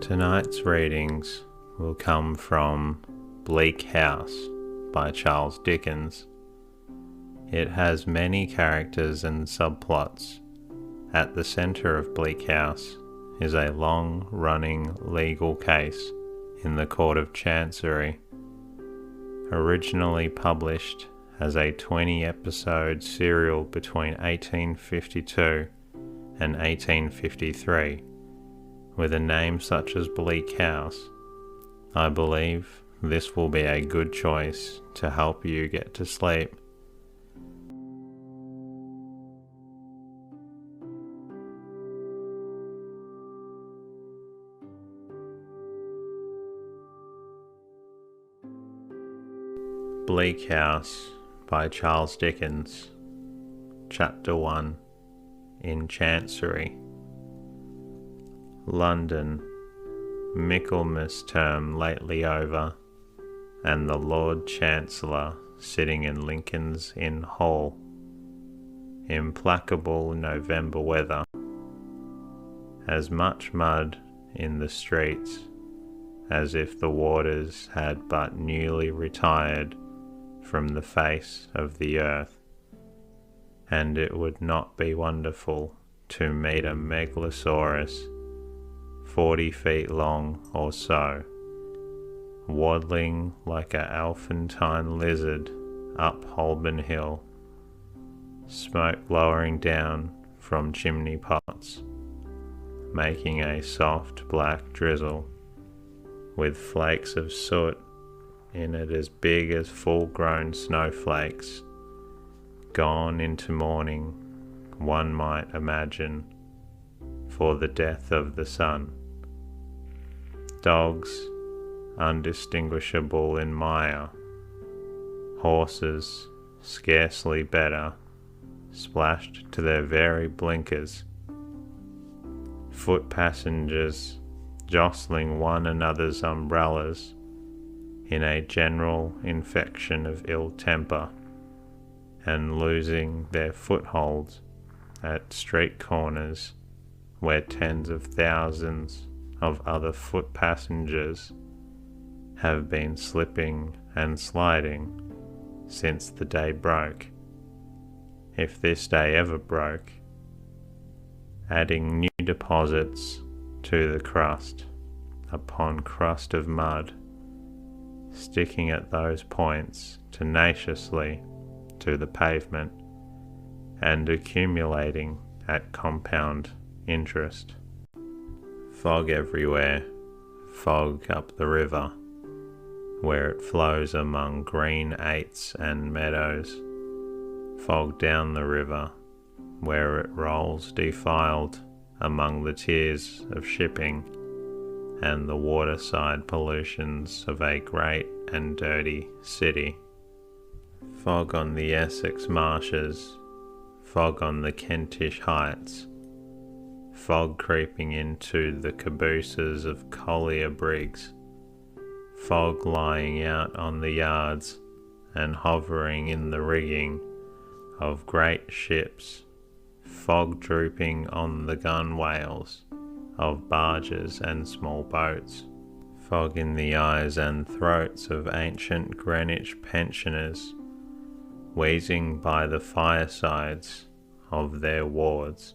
Tonight's readings will come from Bleak House by Charles Dickens. It has many characters and subplots. At the centre of Bleak House is a long-running legal case in the Court of Chancery. Originally published as a 20-episode serial between 1852 and 1853, with a name such as Bleak House, I believe this will be a good choice to help you get to sleep. Bleak House by Charles Dickens. Chapter 1. In Chancery. London, Michaelmas term lately over, and the Lord Chancellor sitting in Lincoln's Inn Hall. Implacable November weather. As much mud in the streets as if the waters had but newly retired from the face of the earth, and it would not be wonderful to meet a megalosaurus 40 feet long or so, waddling like a elephantine lizard up Holborn Hill, smoke lowering down from chimney pots, making a soft black drizzle, with flakes of soot in it as big as full-grown snowflakes, gone into mourning, one might imagine, for the death of the sun. Dogs undistinguishable in mire, horses scarcely better, splashed to their very blinkers, foot passengers jostling one another's umbrellas in a general infection of ill temper, and losing their footholds at street corners where tens of thousands of other foot passengers have been slipping and sliding since the day broke, if this day ever broke, adding new deposits to the crust upon crust of mud, sticking at those points tenaciously to the pavement and accumulating at compound interest. Fog everywhere, fog up the river, where it flows among green aits and meadows, fog down the river, where it rolls defiled among the tiers of shipping and the waterside pollutions of a great and dirty city. Fog on the Essex marshes, fog on the Kentish heights, fog creeping into the cabooses of collier brigs, fog lying out on the yards and hovering in the rigging of great ships, fog drooping on the gunwales of barges and small boats, fog in the eyes and throats of ancient Greenwich pensioners, wheezing by the firesides of their wards,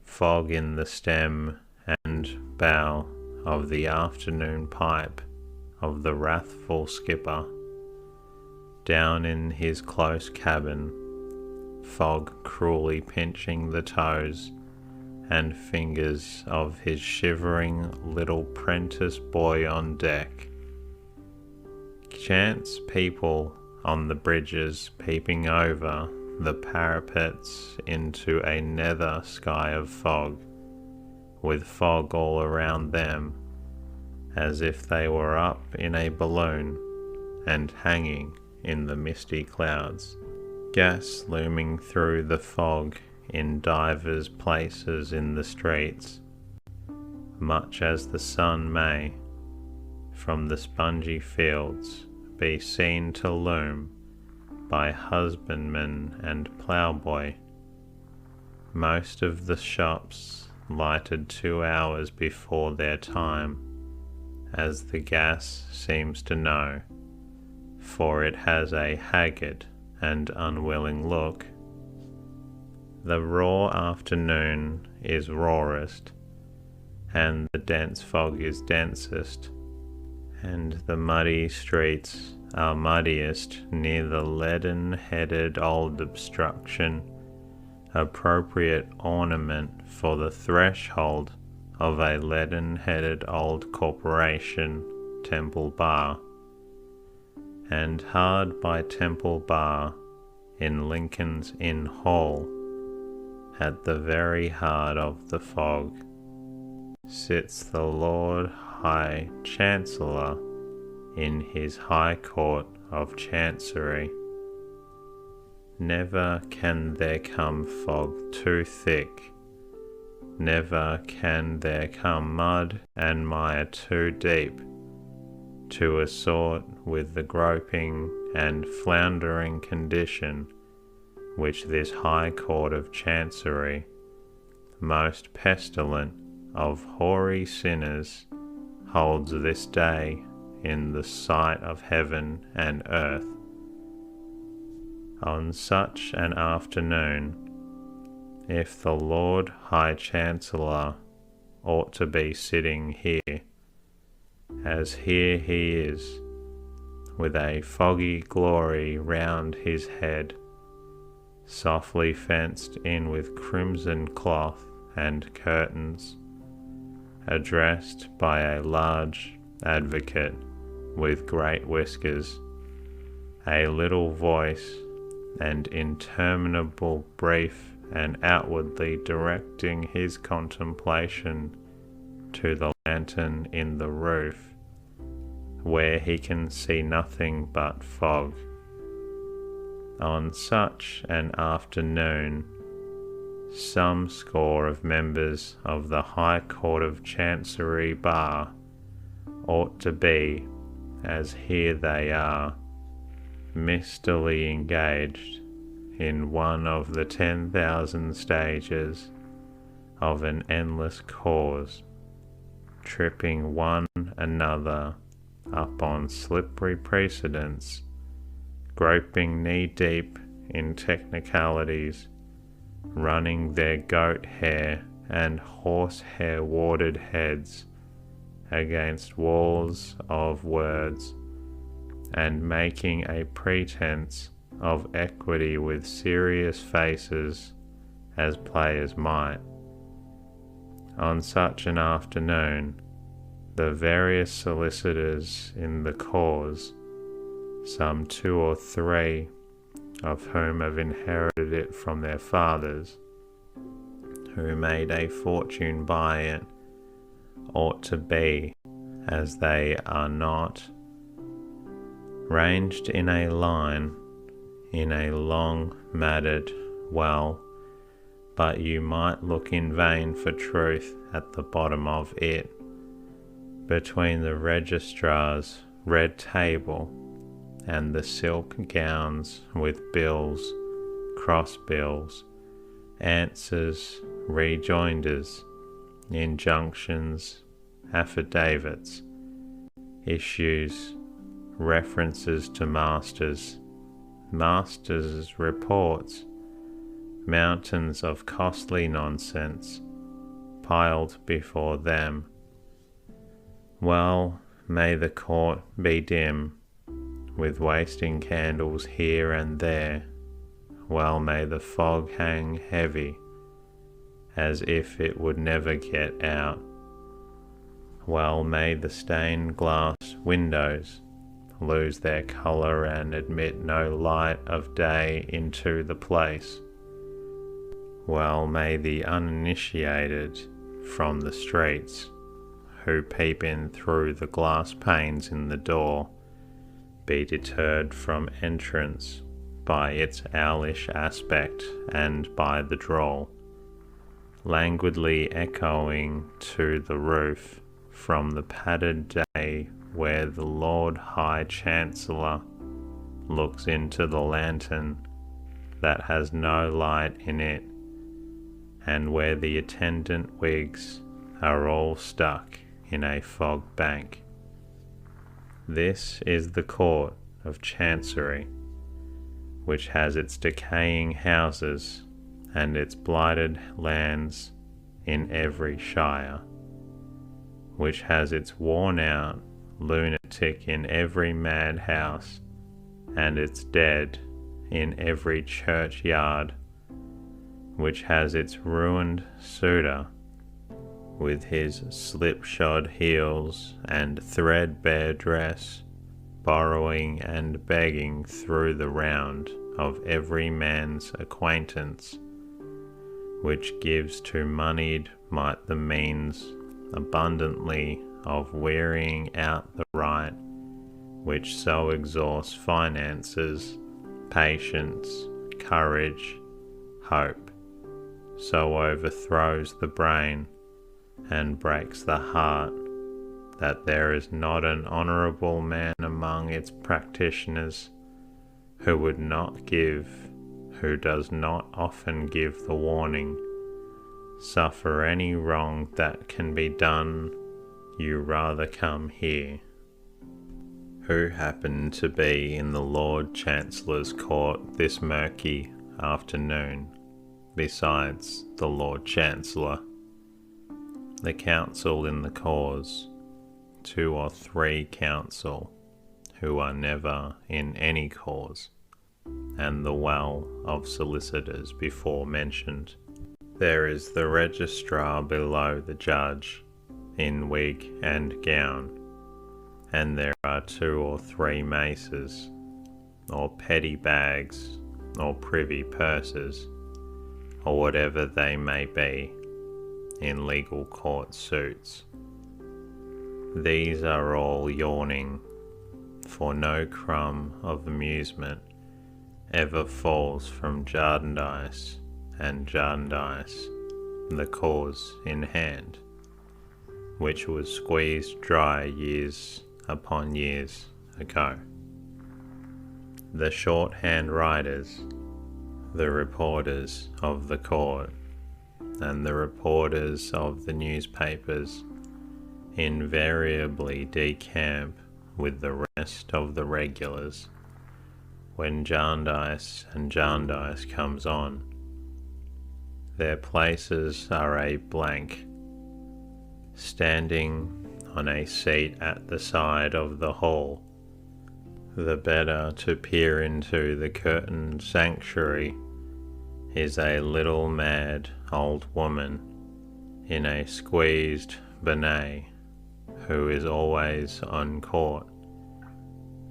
fog in the stem and bow of the afternoon pipe of the wrathful skipper, down in his close cabin, fog cruelly pinching the toes and fingers of his shivering little prentice boy on deck, chance people on the bridges peeping over the parapets into a nether sky of fog, with fog all around them, as if they were up in a balloon and hanging in the misty clouds, gas looming through the fog in divers places in the streets, much as the sun may, from the spongy fields, be seen to loom by husbandman and ploughboy. Most of the shops lighted 2 hours before their time, as the gas seems to know, for it has a haggard and unwilling look. The raw afternoon is rawest, and the dense fog is densest, and the muddy streets are muddiest near the leaden-headed old obstruction, appropriate ornament for the threshold of a leaden-headed old corporation, Temple Bar. And hard by Temple Bar, in Lincoln's Inn Hall, at the very heart of the fog, sits the Lord High Chancellor in his High Court of Chancery. Never can there come fog too thick, never can there come mud and mire too deep, to assort with the groping and floundering condition which this High Court of Chancery, most pestilent of hoary sinners, holds this day in the sight of heaven and earth. On such an afternoon, if the Lord High Chancellor ought to be sitting here, as here he is, with a foggy glory round his head, softly fenced in with crimson cloth and curtains, addressed by a large advocate with great whiskers, a little voice, and interminable brief, and outwardly directing his contemplation to the lantern in the roof, where he can see nothing but fog. On such an afternoon, some score of members of the High Court of Chancery Bar ought to be, as here they are, mistily engaged in one of the 10,000 stages of an endless cause, tripping one another up on slippery precedents, groping knee-deep in technicalities, running their goat hair and horsehair warded heads against walls of words, and making a pretense of equity with serious faces, as players might. On such an afternoon, the various solicitors in the cause, some 2 or 3 of whom have inherited it from their fathers, who made a fortune by it, ought to be, as they are not, ranged in a line, in a long matted well, but you might look in vain for truth at the bottom of it, between the registrar's red table and the silk gowns with bills, cross bills, answers, rejoinders, injunctions, affidavits, issues, references to masters' reports, mountains of costly nonsense piled before them. Well may the court be dim, with wasting candles here and there. Well may the fog hang heavy, as if it would never get out. Well may the stained glass windows lose their colour and admit no light of day into the place. Well may the uninitiated from the streets, who peep in through the glass panes in the door, be deterred from entrance by its owlish aspect and by the drawl, languidly echoing to the roof from the padded day where the Lord High Chancellor looks into the lantern that has no light in it, and where the attendant wigs are all stuck in a fog bank. This is the court of Chancery, which has its decaying houses and its blighted lands in every shire, which has its worn-out lunatic in every madhouse, and its dead in every churchyard, which has its ruined suitor with his slipshod heels and threadbare dress, borrowing and begging through the round of every man's acquaintance, which gives to moneyed might the means abundantly of wearying out the right, which so exhausts finances, patience, courage, hope, so overthrows the brain and breaks the heart, that there is not an honourable man among its practitioners who would not give, who does not often give the warning, suffer any wrong that can be done, you rather come here. Who happened to be in the Lord Chancellor's court this murky afternoon, besides the Lord Chancellor, the counsel in the cause, 2 or 3 counsel, who are never in any cause, and the well of solicitors before mentioned. There is the registrar below the judge, in wig and gown, and there are 2 or 3 maces, or petty bags, or privy purses, or whatever they may be, in legal court suits. These are all yawning, for no crumb of amusement ever falls from Jarndyce and Jarndyce, the cause in hand, which was squeezed dry years upon years ago. The shorthand writers, the reporters of the court, and the reporters of the newspapers invariably decamp with the rest of the regulars when Jarndyce and Jarndyce comes on. Their places are a blank, standing on a seat at the side of the hall, the better to peer into the curtained sanctuary, is a little mad old woman in a squeezed bonnet, who is always on court,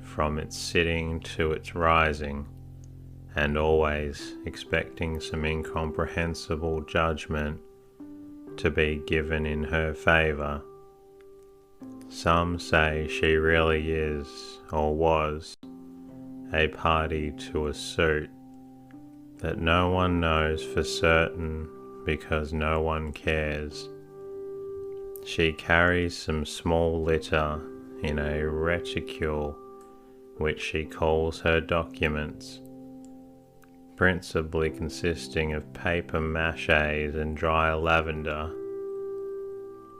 from its sitting to its rising, and always expecting some incomprehensible judgment to be given in her favour. Some say she really is, or was, a party to a suit, that no one knows for certain because no one cares. She carries some small litter in a reticule which she calls her documents, principally consisting of paper maches and dry lavender.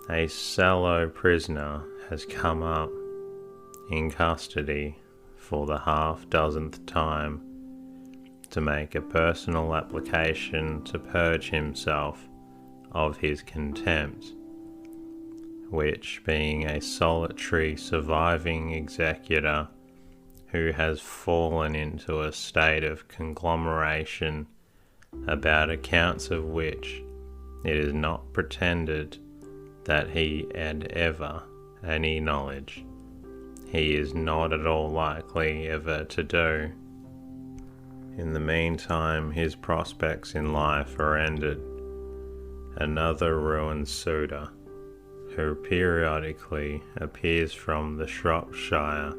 A sallow prisoner has come up in custody for the half-dozenth time to make a personal application to purge himself of his contempt, which, being a solitary surviving executor who has fallen into a state of conglomeration about accounts of which it is not pretended that he had ever any knowledge, he is not at all likely ever to do. In the meantime, his prospects in life are ended. Another ruined suitor, who periodically appears from the Shropshire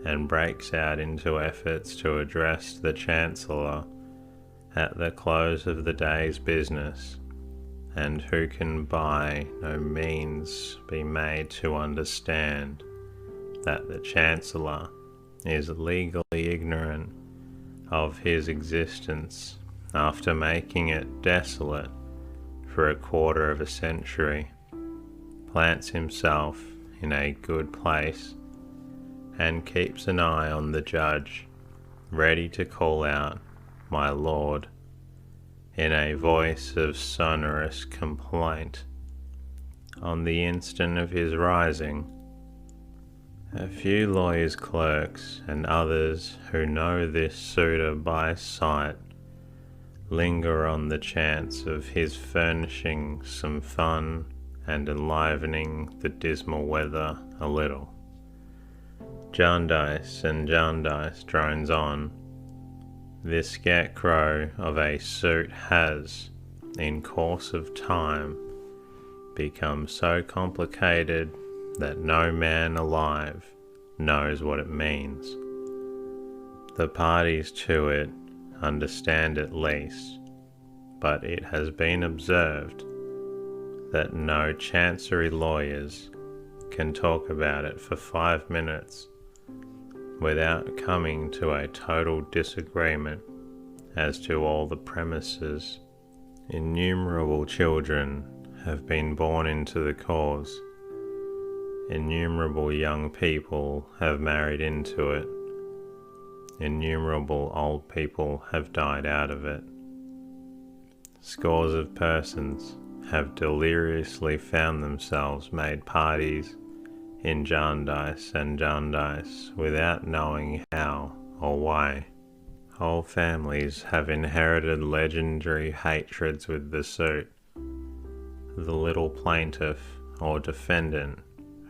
and breaks out into efforts to address the Chancellor at the close of the day's business, and who can by no means be made to understand that the Chancellor is legally ignorant of his existence after making it desolate for a quarter of a century, plants himself in a good place, and keeps an eye on the judge, ready to call out, "My lord," in a voice of sonorous complaint, on the instant of his rising. A few lawyers' clerks and others who know this suitor by sight linger on the chance of his furnishing some fun and enlivening the dismal weather a little. 𝐥𝐢𝐤𝐤 and 𝐥𝐢𝐤𝐤 drones on. This scarecrow of a suit has, in course of time, become so complicated that no man alive knows what it means. The parties to it understand at least, but it has been observed that no chancery lawyers can talk about it for 5 minutes without coming to a total disagreement as to all the premises. Innumerable children have been born into the cause. Innumerable young people have married into it. Innumerable old people have died out of it. Scores of persons have deliriously found themselves made parties in 𝐥𝐢𝐤𝐤 and 𝐥𝐢𝐤𝐤 without knowing how or why. Whole families have inherited legendary hatreds with the suit. The little plaintiff or defendant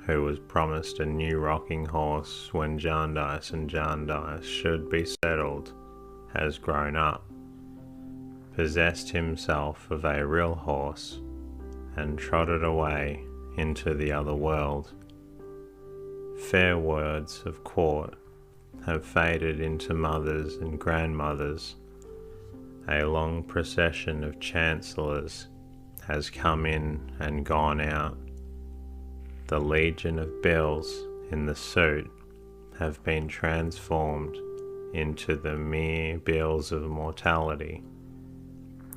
who was promised a new rocking horse when 𝐥𝐢𝐤𝐤 and 𝐥𝐢𝐤𝐤 should be settled has grown up, possessed himself of a real horse, and trotted away into the other world. Fair words of court have faded into mothers and grandmothers. A long procession of chancellors has come in and gone out. The legion of bills in the suit have been transformed into the mere bills of mortality.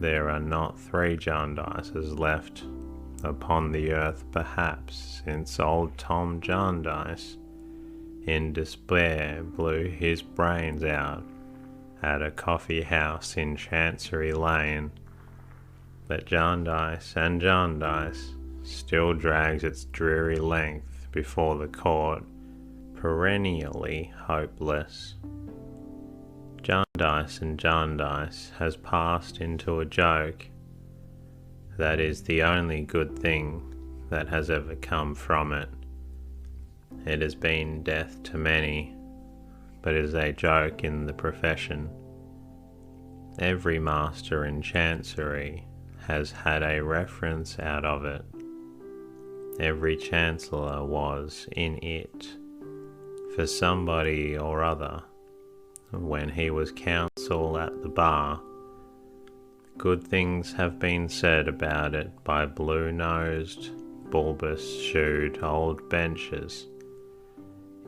There are not 3 𝐥𝐢𝐤𝐤s left upon the earth perhaps since old Tom 𝐥𝐢𝐤𝐤 in despair blew his brains out at a coffee house in Chancery Lane. But 𝐥𝐢𝐤𝐤 and 𝐥𝐢𝐤𝐤 still drags its dreary length before the court, perennially hopeless. 𝐥𝐢𝐤𝐤 and 𝐥𝐢𝐤𝐤 has passed into a joke. That is the only good thing that has ever come from it. It has been death to many, but is a joke in the profession. Every master in Chancery has had a reference out of it. Every chancellor was in it for somebody or other when he was counsel at the bar. Good things have been said about it by blue-nosed, bulbous-shoed old benches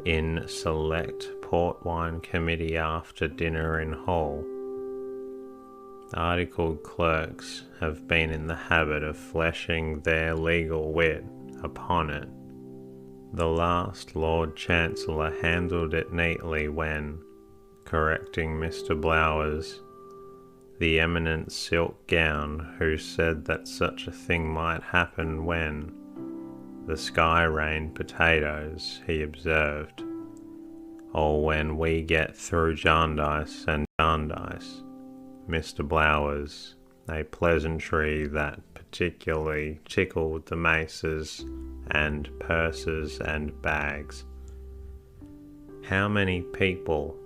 in select port wine committee after dinner in hall. Articled clerks have been in the habit of fleshing their legal wit upon it. The last Lord Chancellor handled it neatly when, correcting Mr. Blowers, the eminent silk gown, who said that such a thing might happen when the sky rained potatoes, he observed, or when we get through 𝐥𝐢𝐤𝐤 and 𝐥𝐢𝐤𝐤. Mr. Blowers, a pleasantry that particularly tickled the maces and purses and bags. How many people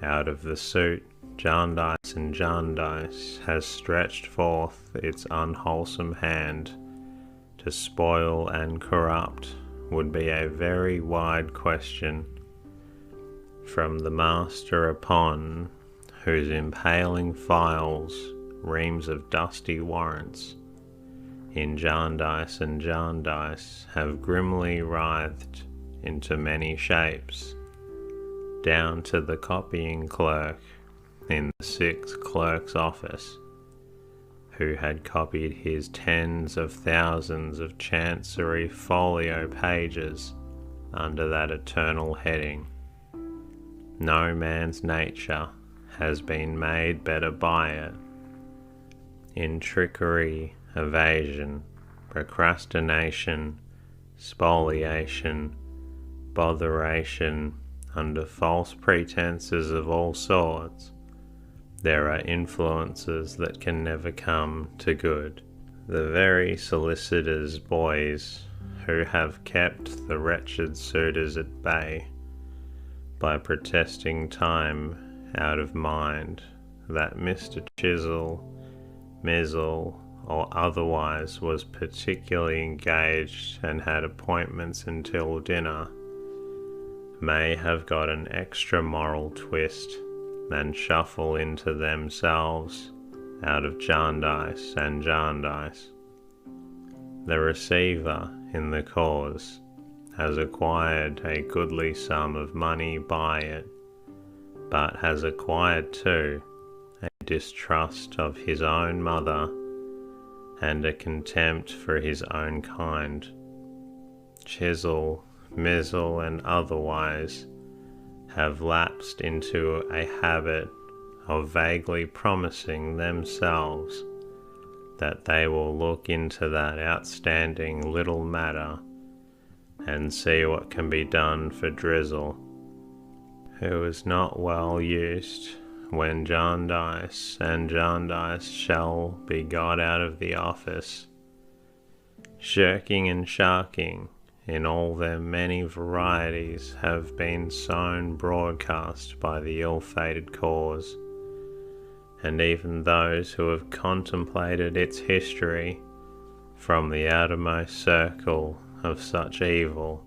out of the suit 𝐥𝐢𝐤𝐤 and 𝐥𝐢𝐤𝐤 has stretched forth its unwholesome hand to spoil and corrupt would be a very wide question. From the master upon whose impaling files reams of dusty warrants in 𝐥𝐢𝐤𝐤 and 𝐥𝐢𝐤𝐤 have grimly writhed into many shapes, down to the copying clerk in the 6th clerk's office, who had copied his tens of thousands of chancery folio pages under that eternal heading. No man's nature has been made better by it. In trickery, evasion, procrastination, spoliation, botheration, under false pretenses of all sorts, there are influences that can never come to good. The very solicitors' boys who have kept the wretched suitors at bay by protesting time out of mind that Mr. Chisel, Mizzle, or otherwise was particularly engaged and had appointments until dinner, may have got an extra moral twist and shuffle into themselves out of Jarndyce and Jarndyce. The receiver in the cause has acquired a goodly sum of money by it, but has acquired too a distrust of his own mother and a contempt for his own kind. Chisel, Mizzle, and otherwise have lapsed into a habit of vaguely promising themselves that they will look into that outstanding little matter and see what can be done for Drizzle, who is not well used when Jarndyce and Jarndyce shall be got out of the office. Shirking and sharking in all their many varieties have been sown broadcast by the ill-fated cause, and even those who have contemplated its history from the outermost circle of such evil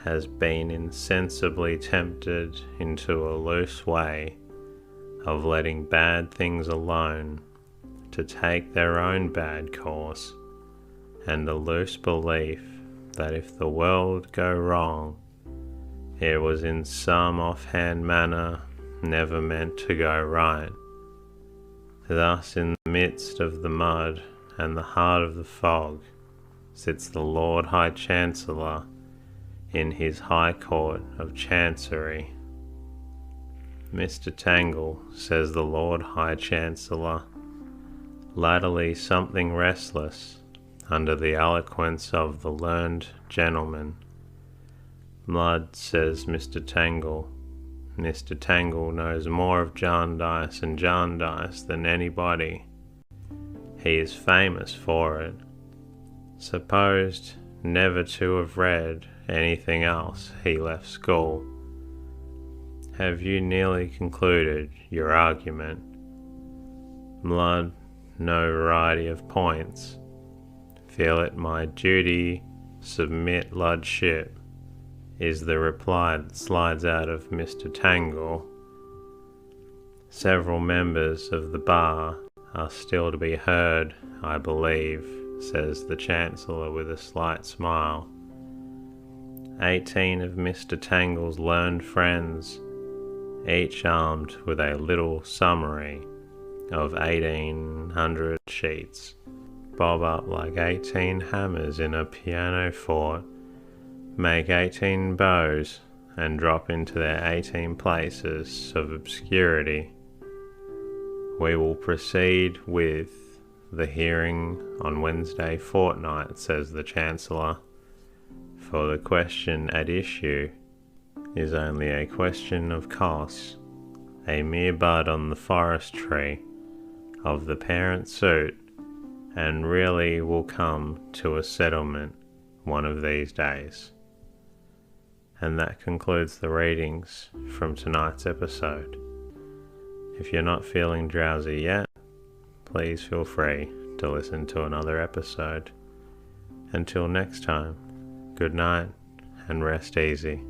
has been insensibly tempted into a loose way of letting bad things alone to take their own bad course, and a loose belief that if the world go wrong, it was in some offhand manner never meant to go right. Thus in the midst of the mud and the heart of the fog sits the Lord High Chancellor in his High Court of Chancery. Mr. Tangle, says the Lord High Chancellor, latterly something restless under the eloquence of the learned gentleman. Mud, says Mr. Tangle. Mr. Tangle knows more of Jarndyce and Jarndyce than anybody. He is famous for it. Supposed never to have read anything else, he left school. Have you nearly concluded your argument? Blood, no variety of points. Feel it my duty, submit Ludship, is the reply that slides out of Mr. Tangle. Several members of the bar are still to be heard, I believe, says the Chancellor with a slight smile. 18 of Mr. Tangle's learned friends, each armed with a little summary of 1800 sheets, bob up like 18 hammers in a pianoforte, make 18 bows, and drop into their 18 places of obscurity. We will proceed with the hearing on Wednesday fortnight, says the Chancellor, for the question at issue is only a question of costs, a mere bud on the forest tree of the parent suit, and really will come to a settlement one of these days. And that concludes the readings from tonight's episode. If you're not feeling drowsy yet, please feel free to listen to another episode. Until next time, good night and rest easy.